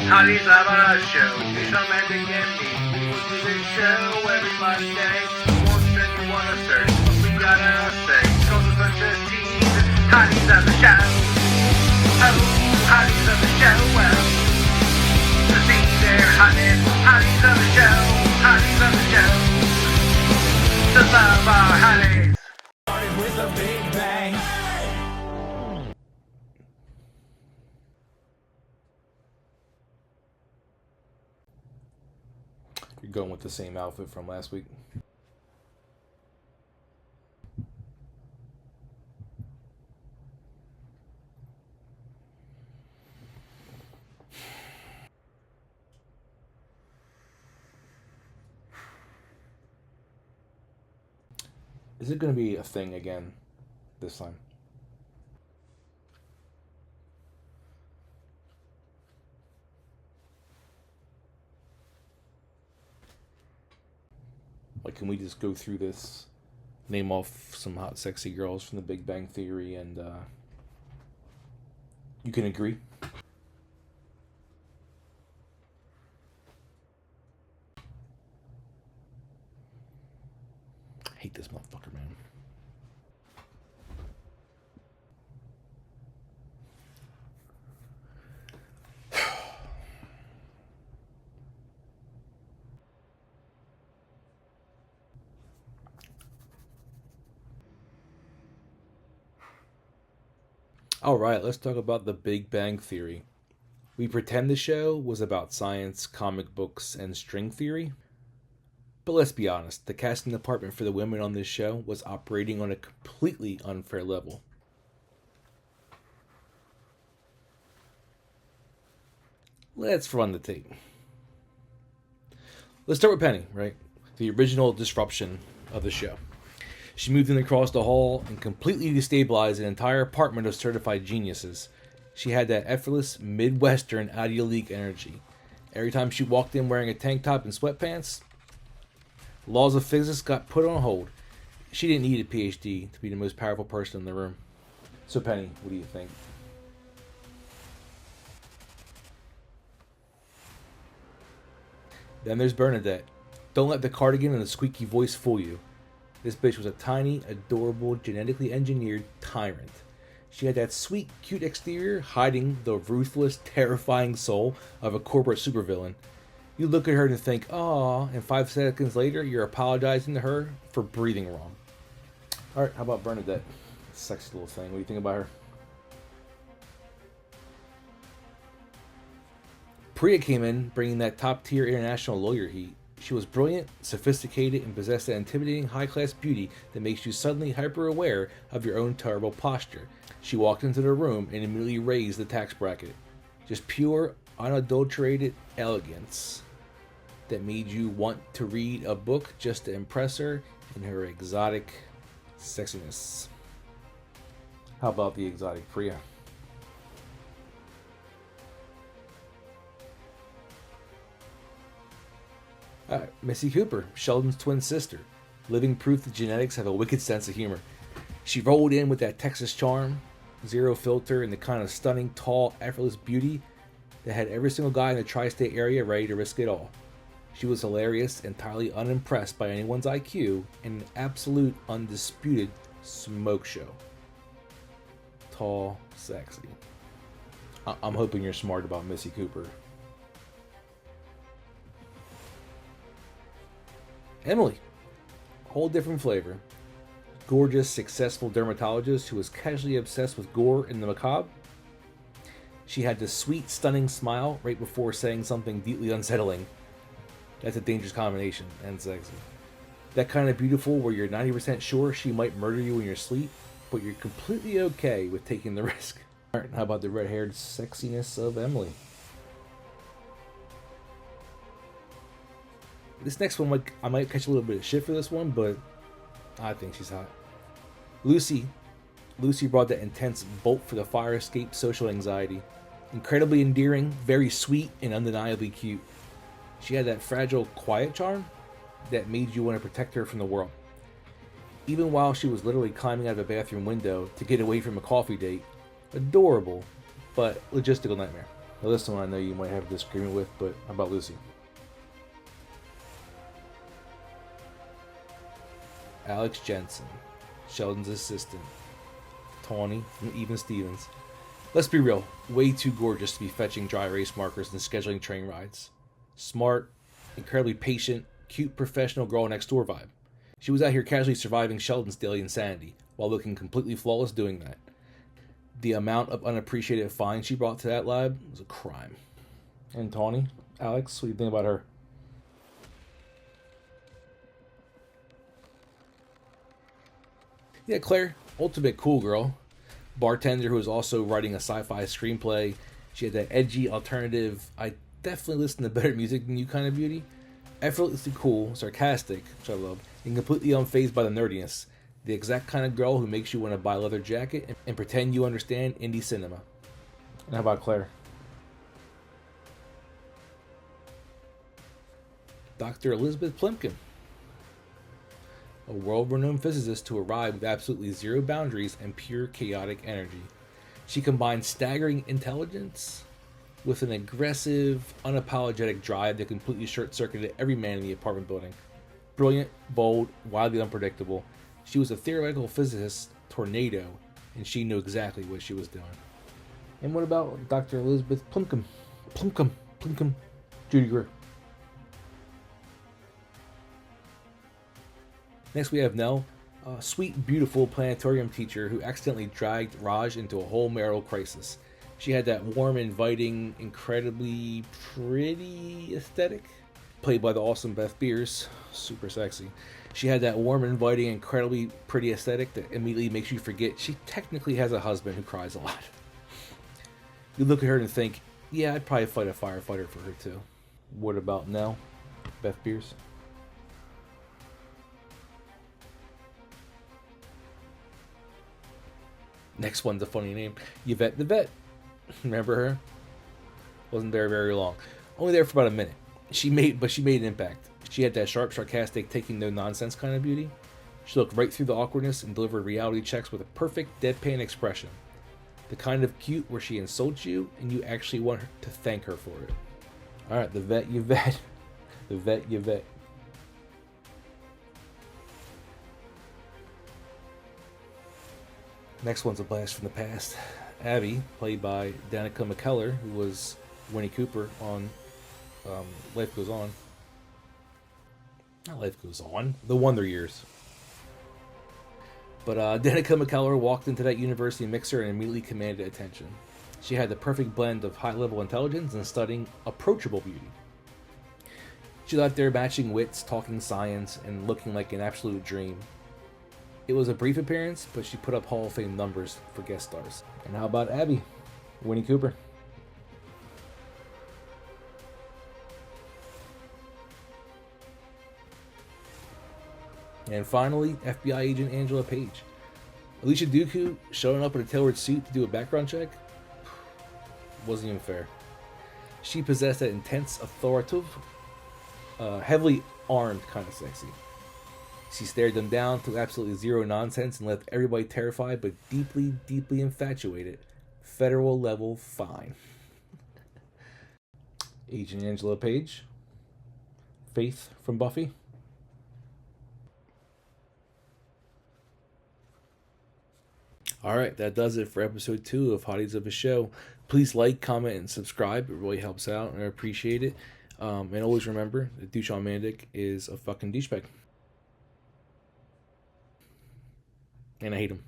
Hotties love our show. He's romantic and me. We will do this show every Monday. Won't send you on a search, but we gotta say. Scrolls with such as teasers. Hotties love the show. Oh, hotties love the show. Well, to see their hotness. Hotties love the show. Hotties love the show. To love our hotties. Started with a big bang. You're going with the same outfit from last week. Is it going to be a thing again this time? Like, can we just go through this, name off some hot, sexy girls from the Big Bang Theory, and you can agree? I hate this motherfucker, man. Alright, let's talk about the Big Bang Theory. We pretend the show was about science, comic books, and string theory. But let's be honest, the casting department for the women on this show was operating on a completely unfair level. Let's run the tape. Let's start with Penny, right? The original disruption of the show. She moved in across the hall and completely destabilized an entire apartment of certified geniuses. She had that effortless, Midwestern, out-of-your-league energy. Every time she walked in wearing a tank top and sweatpants, laws of physics got put on hold. She didn't need a PhD to be the most powerful person in the room. So Penny, what do you think? Then there's Bernadette. Don't let the cardigan and the squeaky voice fool you. This bitch was a tiny, adorable, genetically engineered tyrant. She had that sweet, cute exterior hiding the ruthless, terrifying soul of a corporate supervillain. You look at her and think, "Aw," and 5 seconds later, you're apologizing to her for breathing wrong. Alright, how about Bernadette? Sexy little thing. What do you think about her? Priya came in, bringing that top-tier international lawyer heat. She was brilliant, sophisticated, and possessed that intimidating high-class beauty that makes you suddenly hyper-aware of your own terrible posture. She walked into the room and immediately raised the tax bracket. Just pure, unadulterated elegance that made you want to read a book just to impress her in her exotic sexiness. How about the exotic Priya? Missy Cooper, Sheldon's twin sister. Living proof that genetics have a wicked sense of humor. She rolled in with that Texas charm, zero filter, and the kind of stunning, tall, effortless beauty that had every single guy in the tri-state area ready to risk it all. She was hilarious, entirely unimpressed by anyone's IQ, and an absolute, undisputed smoke show. Tall, sexy. I'm hoping you're smart about Missy Cooper. Emily, whole different flavor. Gorgeous, successful dermatologist who was casually obsessed with gore and the macabre. She had this sweet, stunning smile right before saying something deeply unsettling. That's a dangerous combination, and sexy. That kind of beautiful where you're 90% sure she might murder you in your sleep, but you're completely okay with taking the risk. Alright, how about the red-haired sexiness of Emily? This next one, I might catch a little bit of shit for this one, but I think she's hot. Lucy brought that intense bolt for the fire escape social anxiety. Incredibly endearing, very sweet, and undeniably cute. She had that fragile, quiet charm that made you want to protect her from the world. Even while she was literally climbing out of a bathroom window to get away from a coffee date. Adorable, but logistical nightmare. Now this one I know you might have a disagreement with, but how about Lucy? Alex Jensen, Sheldon's assistant. Tawny from Even Stevens. Let's be real, way too gorgeous to be fetching dry erase markers and scheduling train rides. Smart, incredibly patient, cute professional girl next door vibe. She was out here casually surviving Sheldon's daily insanity, while looking completely flawless doing that. The amount of unappreciated fines she brought to that lab was a crime. And Tawny, Alex, what do you think about her? Yeah, Claire, ultimate cool girl. Bartender who was also writing a sci-fi screenplay. She had that edgy, alternative, I definitely listen to better music than you kind of beauty. Effortlessly cool, sarcastic, which I love, and completely unfazed by the nerdiness. The exact kind of girl who makes you want to buy a leather jacket and pretend you understand indie cinema. And how about Claire? Dr. Elizabeth Plimpkin, a world-renowned physicist who arrived with absolutely zero boundaries and pure chaotic energy. She combined staggering intelligence with an aggressive, unapologetic drive that completely short-circuited every man in the apartment building. Brilliant, bold, wildly unpredictable, she was a theoretical physicist tornado, and she knew exactly what she was doing. And what about Dr. Elizabeth Plimpkin? Plimpkin, Judy Greer. Next we have Nell, a sweet, beautiful planetarium teacher who accidentally dragged Raj into a whole marital crisis. She had that warm, inviting, incredibly pretty aesthetic, played by the awesome Beth Beers, super sexy. She had that warm, inviting, incredibly pretty aesthetic that immediately makes you forget she technically has a husband who cries a lot. You look at her and think, yeah, I'd probably fight a firefighter for her too. What about Nell, Beth Beers? Next one's a funny name. Yvette the Vet. Remember her? Wasn't there very long. Only there for about a minute. She made an impact. She had that sharp, sarcastic, taking no nonsense kind of beauty. She looked right through the awkwardness and delivered reality checks with a perfect deadpan expression. The kind of cute where she insults you and you actually want her to thank her for it. Alright, the Vet Yvette. The Vet Yvette. Next one's a blast from the past. Abby, played by Danica McKellar, who was Winnie Cooper on Life Goes On. Not Life Goes On, The Wonder Years. But Danica McKellar walked into that university mixer and immediately commanded attention. She had the perfect blend of high-level intelligence and stunning, approachable beauty. She left there matching wits, talking science, and looking like an absolute dream. It was a brief appearance, but she put up Hall of Fame numbers for guest stars. And how about Abby? Winnie Cooper. And finally, FBI agent Angela Page. Alicia Dooku showing up in a tailored suit to do a background check? Wasn't even fair. She possessed that intense, authoritative, heavily armed kind of sexy. She stared them down to absolutely zero nonsense and left everybody terrified but deeply, deeply infatuated. Federal level fine. Agent Angela Page. Faith from Buffy. Alright, that does it for episode 2 of Hotties of a Show. Please like, comment, and subscribe. It really helps out and I appreciate it. And always remember that Duchan Mandic is a fucking douchebag. And I hate him.